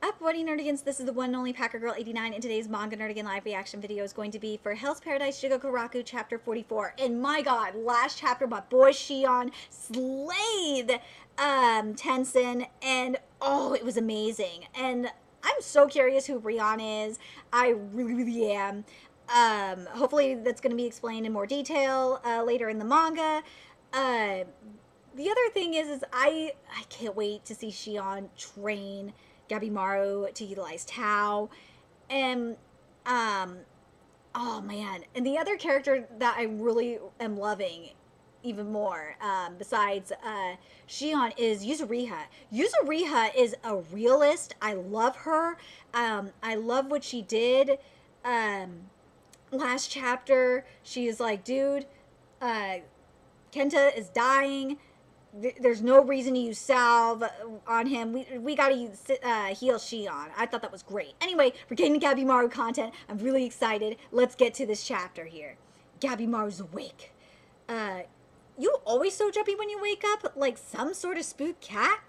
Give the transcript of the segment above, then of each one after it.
Up, Buddy Nerdigans, this is the one and only Packer Girl 89, and today's Manga Nerdigan live reaction video is going to be for Hell's Paradise Jigokuraku chapter 44. And my god, last chapter, my boy Shion slayed Tenzin, and oh, it was amazing. And I'm so curious who Rian is. I really am. Hopefully that's going to be explained in more detail later in the manga. The other thing is I can't wait to see Shion train Gabimaru to utilize Tao. And oh man, and the other character that I really am loving even more, besides Shion, is Yuzuriha. Yuzuriha is a realist. I love her. I love what she did last chapter. She is like, dude, Kenta is dying. There's no reason to use salve on him. We gotta use, heal Shion. I thought that was great. Anyway, we're getting to Gabimaru content. I'm really excited. Let's get to this chapter here. Gabimaru's awake. You always so jumpy when you wake up? Like some sort of spooked cat?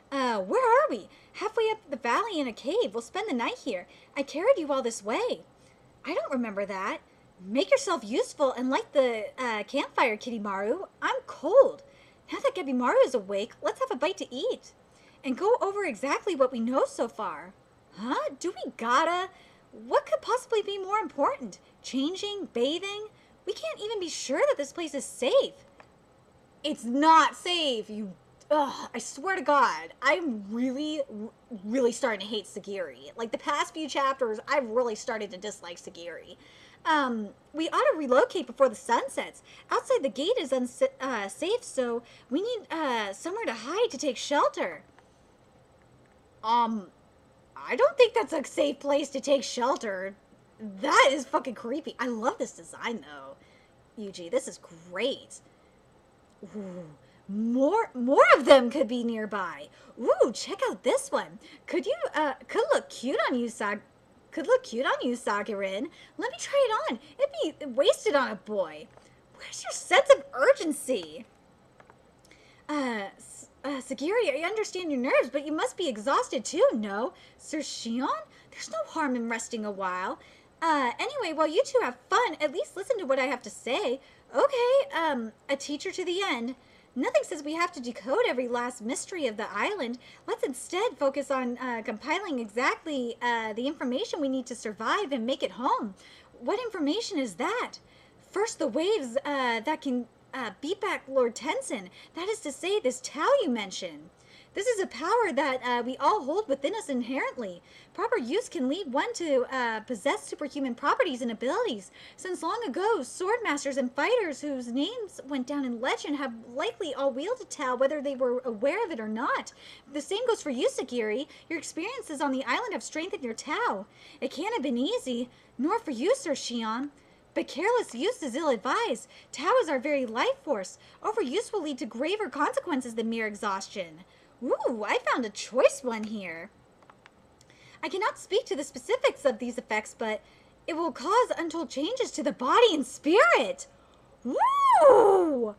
Where are we? Halfway up the valley in a cave. We'll spend the night here. I carried you all this way. I don't remember that. Make yourself useful and light the campfire, Kittymaru. I'm cold. Now that Gabimaru is awake, let's have a bite to eat. And go over exactly what we know so far. Huh? Do we gotta? What could possibly be more important? Changing? Bathing? We can't even be sure that this place is safe. It's not safe, you... Ugh, I swear to God, I'm really starting to hate Sagiri. Like, the past few chapters, I've really started to dislike Sagiri. We ought to relocate before the sun sets. Outside the gate is unsafe, so we need, somewhere to hide to take shelter. I don't think that's a safe place to take shelter. That is fucking creepy. I love this design, though. Yuji, this is great. Ooh. More of them could be nearby. Ooh, check out this one. Could look cute on you, Sagirin. Let me try it on. It'd be wasted on a boy. Where's your sense of urgency? Sagiri, I understand your nerves, but you must be exhausted too, no? Sir Shion? There's no harm in resting a while. Anyway, while you two have fun, at least listen to what I have to say. Okay, a teacher to the end. Nothing says we have to decode every last mystery of the island. Let's instead focus on compiling exactly the information we need to survive and make it home. What information is that? First, the waves that can beat back Lord Tenzin. That is to say, this Tao you mentioned. This is a power that we all hold within us inherently. Proper use can lead one to possess superhuman properties and abilities. Since long ago, sword masters and fighters whose names went down in legend have likely all wielded Tao, whether they were aware of it or not. The same goes for you, Sagiri. Your experiences on the island have strengthened your Tao. It can't have been easy, nor for you, Sir Shion. But careless use is ill-advised. Tao is our very life force. Overuse will lead to graver consequences than mere exhaustion. Ooh, I found a choice one here. I cannot speak to the specifics of these effects, but it will cause untold changes to the body and spirit. Woo!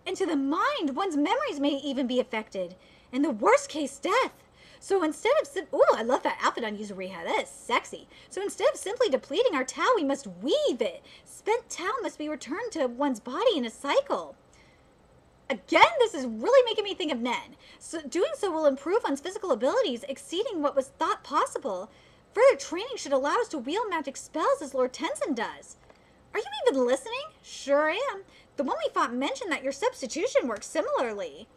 And to the mind, one's memories may even be affected. In the worst case, death. So instead of... Ooh, I love that outfit on Yuzuriha. That is sexy. So instead of simply depleting our Tao, we must weave it. Spent Tao must be returned to one's body in a cycle. Again, this is really making me think of Nen. So doing so will improve one's physical abilities, exceeding what was thought possible. Further training should allow us to wield magic spells as Lord Tenzin does. Are you even listening? Sure am. The one we fought mentioned that your substitution works similarly.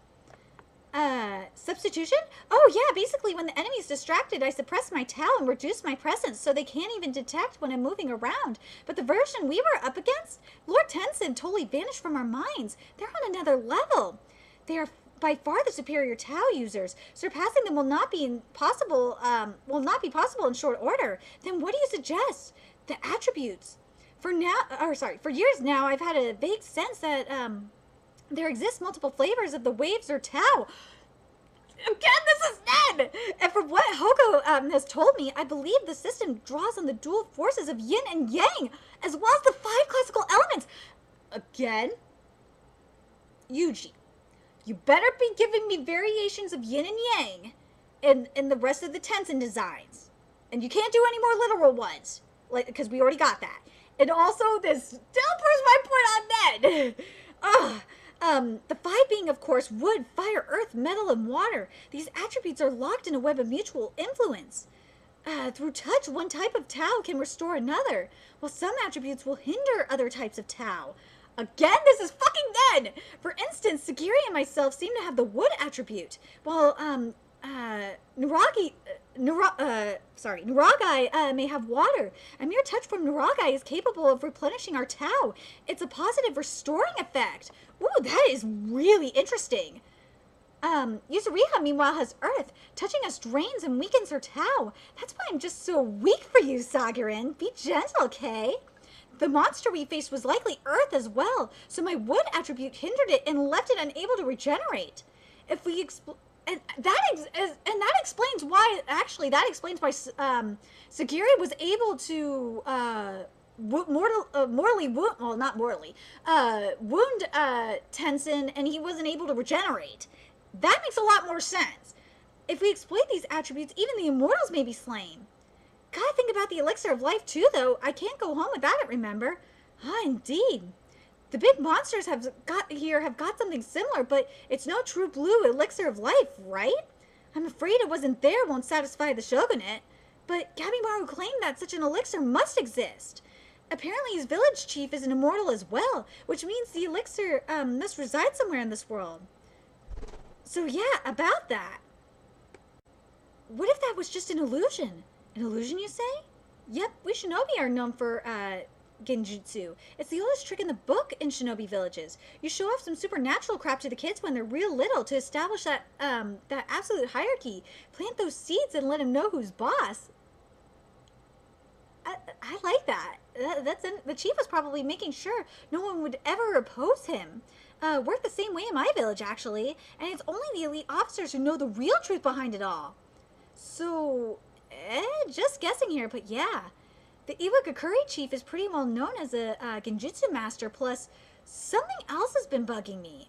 Substitution? Oh yeah, basically when the enemy's distracted, I suppress my Tao and reduce my presence so they can't even detect when I'm moving around. But the version we were up against, Lord Tenzin totally vanished from our minds. They're on another level. They are by far the superior Tao users. Surpassing them will not be possible in short order. Then what do you suggest? The attributes. For years now, I've had a vague sense that, there exist multiple flavors of the waves or Tao. Again, this is Ned! And from what Hoko has told me, I believe the system draws on the dual forces of yin and yang, as well as the 5 classical elements. Again? Yuji, you better be giving me variations of yin and yang. in the rest of the Tensen designs. And you can't do any more literal ones, like, because we already got that. And also, this still proves my point on that. The five being, of course, wood, fire, earth, metal, and water. These attributes are locked in a web of mutual influence. Through touch, one type of Tao can restore another, while some attributes will hinder other types of Tao. Again, this is fucking dead! For instance, Sagiri and myself seem to have the wood attribute, while, Nuragai may have water. A mere touch from Nuragai is capable of replenishing our Tao. It's a positive restoring effect. Ooh, that is really interesting. Yuzuriha, meanwhile, has earth. Touching us drains and weakens her Tao. That's why I'm just so weak for you, Sagirin. Be gentle, Kay. The monster we faced was likely earth as well, so my wood attribute hindered it and left it unable to regenerate. If we and that explains why. Actually, that explains why Sagiri was able to wound Tensen, and he wasn't able to regenerate. That makes a lot more sense. If we exploit these attributes, even the immortals may be slain. Gotta think about the elixir of life too, though. I can't go home without it, remember? Ah, indeed. The big monsters have got something similar, but it's no true blue elixir of life, right? I'm afraid it wasn't there won't satisfy the shogunate, but Gabimaru claimed that such an elixir must exist. Apparently his village chief is an immortal as well, which means the elixir must reside somewhere in this world. So yeah, about that. What if that was just an illusion? An illusion, you say? Yep, we shinobi are known for genjutsu. It's the oldest trick in the book in shinobi villages. You show off some supernatural crap to the kids when they're real little to establish that that absolute hierarchy. Plant those seeds and let them know who's boss. I like that. The chief was probably making sure no one would ever oppose him. Worked the same way in my village, actually. And it's only the elite officers who know the real truth behind it all. So, just guessing here, but yeah. The Iwagakure chief is pretty well known as a genjutsu master, plus something else has been bugging me.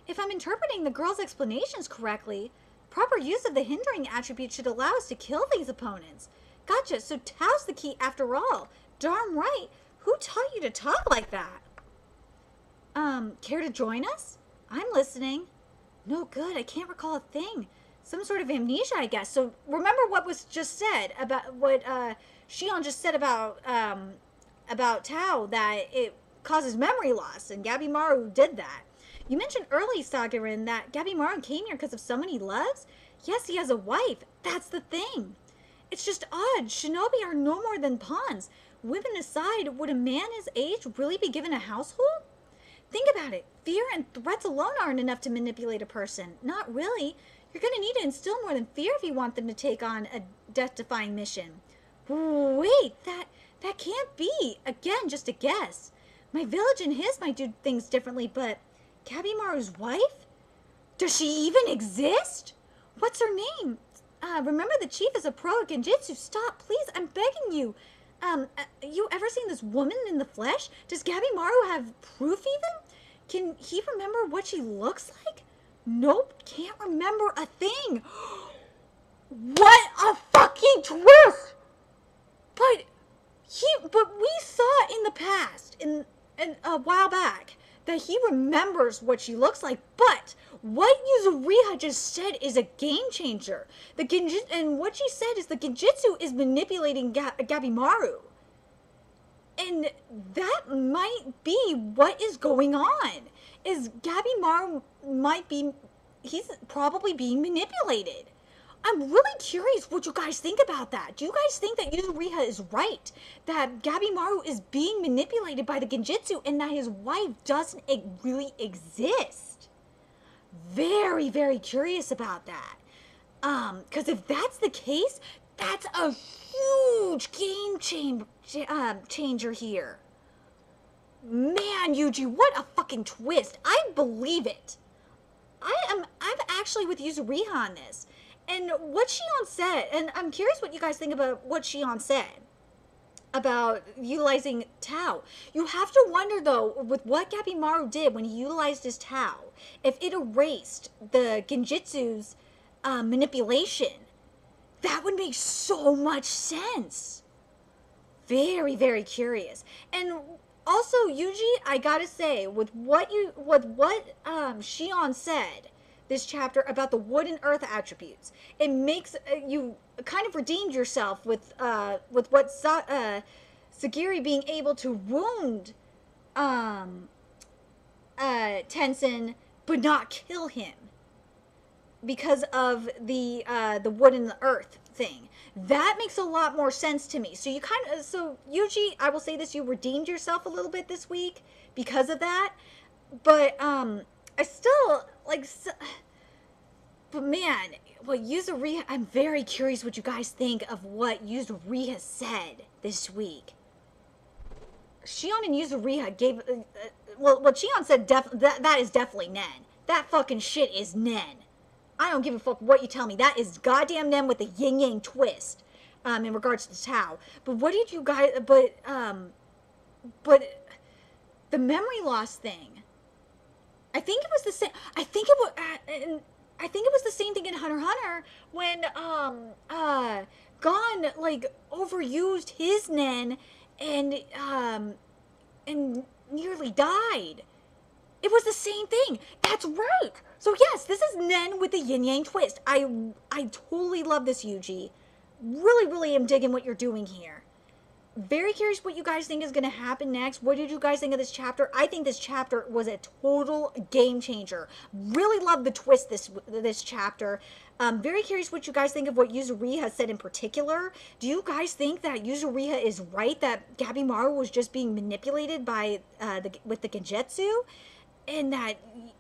If I'm interpreting the girl's explanations correctly, proper use of the hindering attribute should allow us to kill these opponents. Gotcha, so Tao's the key after all. Darn right. Who taught you to talk like that? Care to join us? I'm listening. No good, I can't recall a thing. Some sort of amnesia, I guess. So remember what was just said about what Shion just said about Tao, that it causes memory loss, and Gabimaru did that. You mentioned early, Sagirin, that Gabimaru came here because of someone he loves? Yes, he has a wife. That's the thing. It's just odd. Shinobi are no more than pawns. Women aside, would a man his age really be given a household? Think about it. Fear and threats alone aren't enough to manipulate a person. Not really. You're going to need to instill more than fear if you want them to take on a death-defying mission. Wait, that can't be. Again, just a guess. My village and his might do things differently, but Gabimaru's wife? Does she even exist? What's her name? Remember the chief is a pro at genjutsu. Stop, please, I'm begging you. You ever seen this woman in the flesh? Does Gabimaru have proof even? Can he remember what she looks like? Nope, can't remember a thing. What a fucking twist! But we saw in the past, in a while back, that he remembers what she looks like. But what Yuzuriha just said is a game changer. And what she said is the genjutsu is manipulating Gabimaru. And that might be what is going on. Is Gabimaru he's probably being manipulated. I'm really curious what you guys think about that. Do you guys think that Yuzuriha is right? That Gabimaru is being manipulated by the genjutsu and that his wife doesn't really exist? Very, very curious about that. Because if that's the case, that's a huge game changer here. Man, Yuji, what a fucking twist. I believe it. I'm actually with Yuzuriha on this. And what Shion said, and I'm curious what you guys think about what Shion said about utilizing Tao. You have to wonder, though, with what Gabimaru did when he utilized his Tao, if it erased the genjutsu's manipulation. That would make so much sense. Very, very curious. And also, Yuji, I gotta say, with what Shion said this chapter about the wood and earth attributes, it makes you kind of redeemed yourself with what Sagiri being able to wound Tenzin but not kill him because of the wood and the earth thing. That makes a lot more sense to me. So Yuji, I will say this, you redeemed yourself a little bit this week because of that. But I still but man, what Yuzuriha, I'm very curious what you guys think of what Yuzuriha said this week. Shion and Yuzuriha gave what Shion said, that is definitely Nen. That fucking shit is Nen. I don't give a fuck what you tell me. That is goddamn Nen with a yin-yang twist in regards to Tao. But what did you guys... But the memory loss thing, I think it was the same... I think it was the same thing in Hunter x Hunter when Gon, overused his Nen and nearly died. It was the same thing. That's right. So yes, this is Nen with the yin-yang twist. I totally love this, Yuji. Really, really am digging what you're doing here. Very curious what you guys think is going to happen next. What did you guys think of this chapter? I think this chapter was a total game changer. Really love the twist this chapter. Very curious what you guys think of what Yuzuriha said in particular. Do you guys think that Yuzuriha is right, that Gabimaru was just being manipulated by with the Genjutsu, and that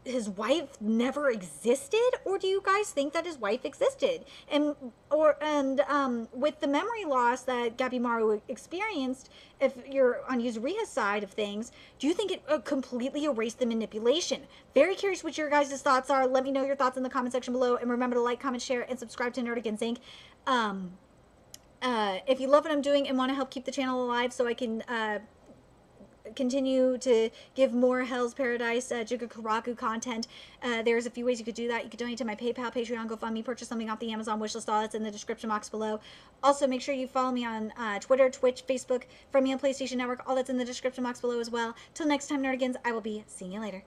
his wife never existed? Or do you guys think that his wife existed? And with the memory loss that Gabimaru experienced, if you're on Yuzuriha's side of things, do you think it completely erased the manipulation? Very curious what your guys' thoughts are. Let me know your thoughts in the comment section below, and remember to like, comment, share, and subscribe to Nerdigans Inc. If you love what I'm doing and want to help keep the channel alive so I can continue to give more Hell's Paradise Jigokuraku content, there's a few ways you could do that. You could donate to my PayPal, Patreon, GoFundMe, purchase something off the Amazon wishlist. All that's in the description box below. Also, make sure you follow me on Twitter, Twitch, Facebook, friend me on PlayStation Network. All that's in the description box below as well. Till next time, Nerdigans, I will be seeing you later.